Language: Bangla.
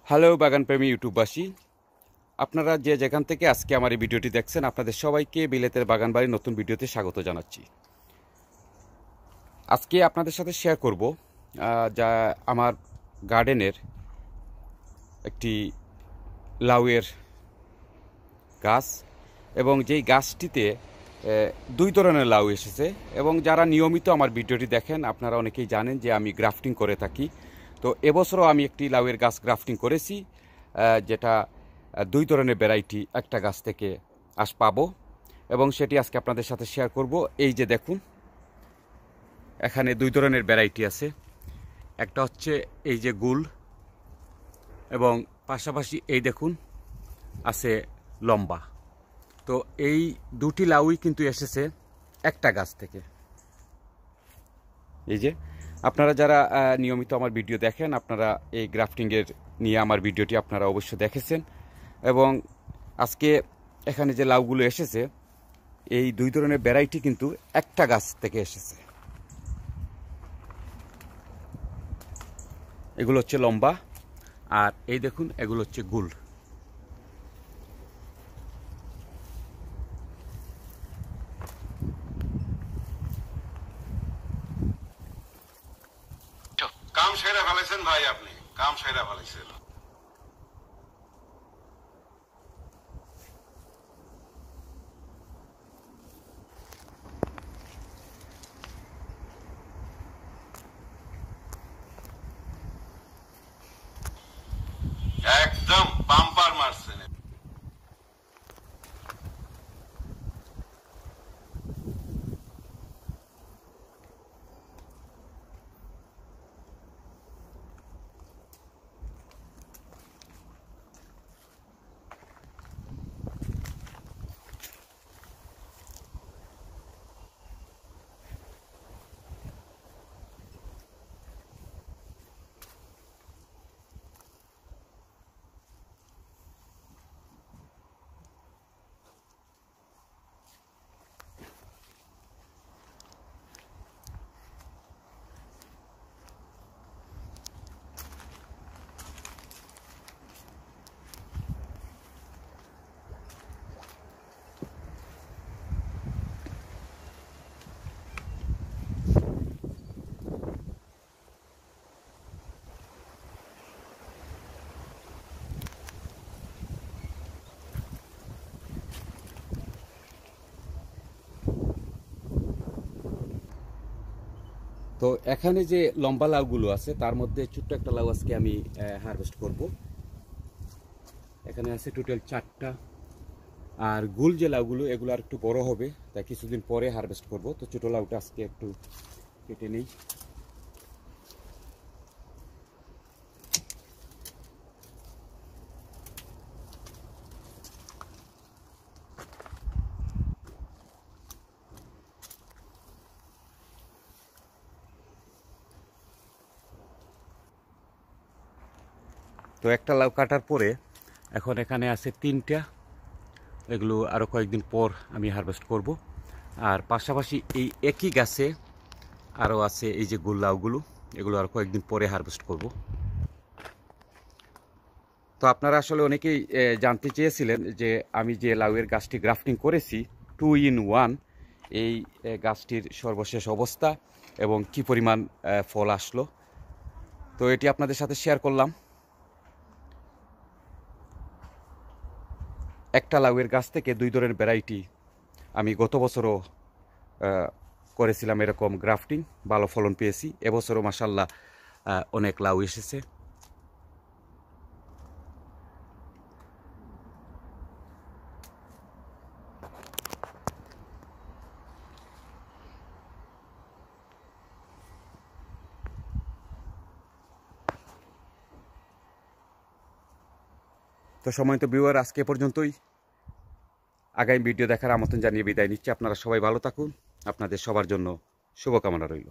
হ্যালো বাগান প্রেমী ইউটিউববাসী, আপনারা যে যেখান থেকে আজকে আমার এই ভিডিওটি দেখছেন আপনাদের সবাইকে বিলেতের বাগান বাড়ির নতুন ভিডিওতে স্বাগত জানাচ্ছি। আজকে আপনাদের সাথে শেয়ার করব যা আমার গার্ডেনের একটি লাউয়ের গাছ, এবং যেই গাছটিতে দুই ধরনের লাউ এসেছে। এবং যারা নিয়মিত আমার ভিডিওটি দেখেন আপনারা অনেকেই জানেন যে আমি গ্রাফটিং করে থাকি। তো এবছরও আমি একটি লাউয়ের গাছ গ্রাফটিং করেছি, যেটা দুই ধরনের ভ্যারাইটি একটা গাছ থেকে পাবো, এবং সেটি আজকে আপনাদের সাথে শেয়ার করব। এই যে দেখুন, এখানে দুই ধরনের ভ্যারাইটি আছে। একটা হচ্ছে এই যে গুল, এবং পাশাপাশি এই দেখুন আছে লম্বা। তো এই দুটি লাউই কিন্তু এসেছে একটা গাছ থেকে। এই যে আপনারা যারা নিয়মিত আমার ভিডিও দেখেন আপনারা এই গ্রাফটিংয়ের নিয়ে আমার ভিডিওটি আপনারা অবশ্যই দেখেছেন। এবং আজকে এখানে যে লাউগুলো এসেছে এই দুই ধরনের ভ্যারাইটি কিন্তু একটা গাছ থেকে এসেছে। এগুলো হচ্ছে লম্বা, আর এই দেখুন এগুলো হচ্ছে গুল। কাম সেরা ফেলেছেন ভাই, আপনি কাম সেরা ফেলেছেন। একদম বাম্পার মারছেন। তো এখানে যে লম্বা লাউগুলো আছে তার মধ্যে ছোট্ট একটা লাউ আজকে আমি হারভেস্ট করব। এখানে আছে টোটাল 4টা। আর গুল যে লাউগুলো এগুলো আর একটু বড় হবে, তাই কিছুদিন পরে হারভেস্ট করব। তো ছোট লাউটা আজকে একটু কেটে নেই। তো একটা লাউ কাটার পরে এখন এখানে আছে 3টা। এগুলো আরও কয়েকদিন পর আমি হারভেস্ট করব। আর পাশাপাশি এই একই গাছে আরও আছে এই যে গুল লাউগুলো, এগুলো আর কয়েকদিন পরে হারভেস্ট করব। তো আপনারা আসলে অনেকেই জানতে চেয়েছিলেন যে আমি যে লাউয়ের গাছটি গ্রাফটিং করেছি 2 in 1, এই গাছটির সর্বশেষ অবস্থা এবং কি পরিমাণ ফল আসলো। তো এটি আপনাদের সাথে শেয়ার করলাম। একটা লাউয়ের গাছ থেকে দুই ধরনের ভ্যারাইটি আমি গত বছরও করেছিলাম এরকম গ্রাফটিং, ভালো ফলন পেয়েছি। এবছরও মাশাআল্লাহ অনেক লাউ এসেছে। তো সম্মানিত ভিউয়ার, আজকে পর্যন্তই। আগামী ভিডিও দেখার আমন্ত্রণ জানিয়ে বিদায় নিচ্ছি। আপনারা সবাই ভালো থাকুন। আপনাদের সবার জন্য শুভকামনা রইল।